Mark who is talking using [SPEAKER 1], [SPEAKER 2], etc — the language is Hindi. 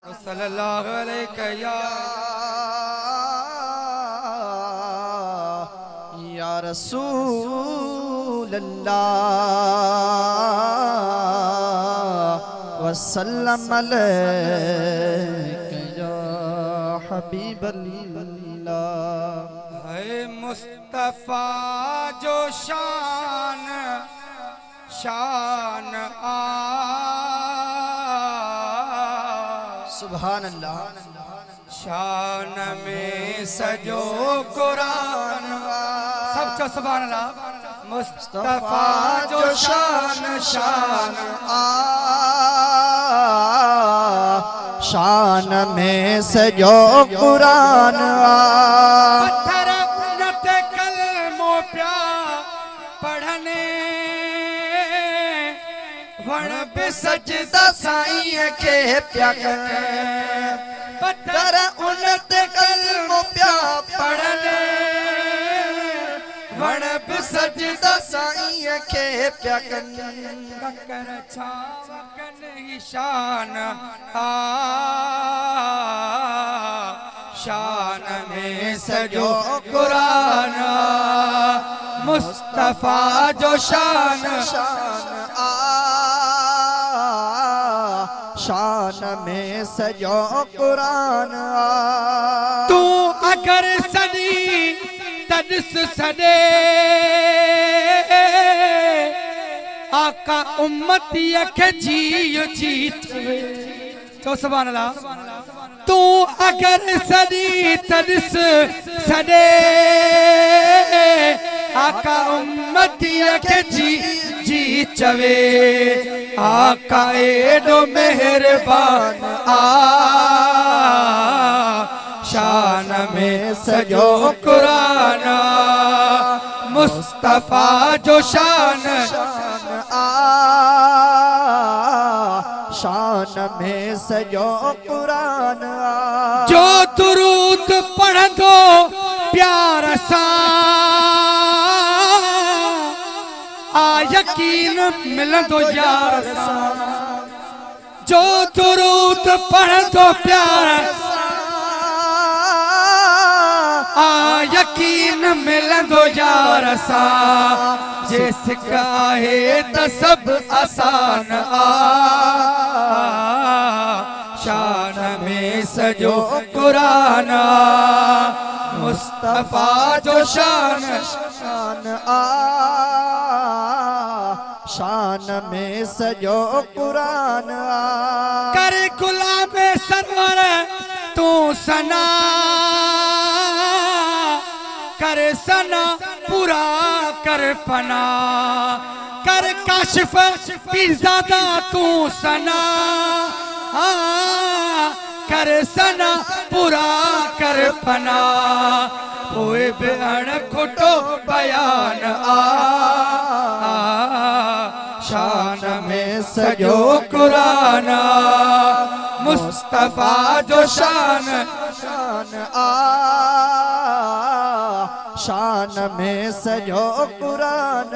[SPEAKER 1] सल्लल्लाहु अलैहि
[SPEAKER 2] या रसूल अल्लाह वसल्लम अलैका या हबीब अल्लाह।
[SPEAKER 1] है मुस्तफा जो शान शान
[SPEAKER 2] सुभान अल्लाह।
[SPEAKER 1] शान में सजो कुरान सब चो सुभान अल्लाह। मुस्तफा जो शान शान
[SPEAKER 2] शान में सजो कुरान
[SPEAKER 1] पत्थर उन्नत कलमो प्या पढ़ने वण पे
[SPEAKER 2] सजदा साईं के प्या पत्थर उन्नत कलमो प्या पढ़ने वण पे सजदा साईं के प्या
[SPEAKER 1] ककर छावकन ही शान शान में सजो कुरान मुस्तफा जो शान
[SPEAKER 2] शान शान में सजो कुरान
[SPEAKER 1] तू अगर सदी तदस सदे आका उम्मती के जियो जीत तो सुभान अल्लाह। तू अगर सदी तदस सदे आका उम्मती के जी चवे आका एडो मेहरबान शान में सजो कुरान मुस्तफा जो शान
[SPEAKER 2] शान में सजो कुरान
[SPEAKER 1] जो दुरूद पढ़ दो प्यार सा यकीन मिल दो यार सा जो दुरूद पढ़ दो प्यार यकीन मिल दो यार सा जिसका है तो सब आसान शान में सजो कुरान मुस्तफा जो शान
[SPEAKER 2] शान शान में सजो कुरान
[SPEAKER 1] कर गुलाम सरवर तू सना कर सना पूरा कर पना कर काशिफ पीरज़ादा तू सना कर सना पूरा कर पना होए बेअण खोटो बयान शान में सजो कुरान मुस्तफा जो शान
[SPEAKER 2] शान शान में सजो कुरान।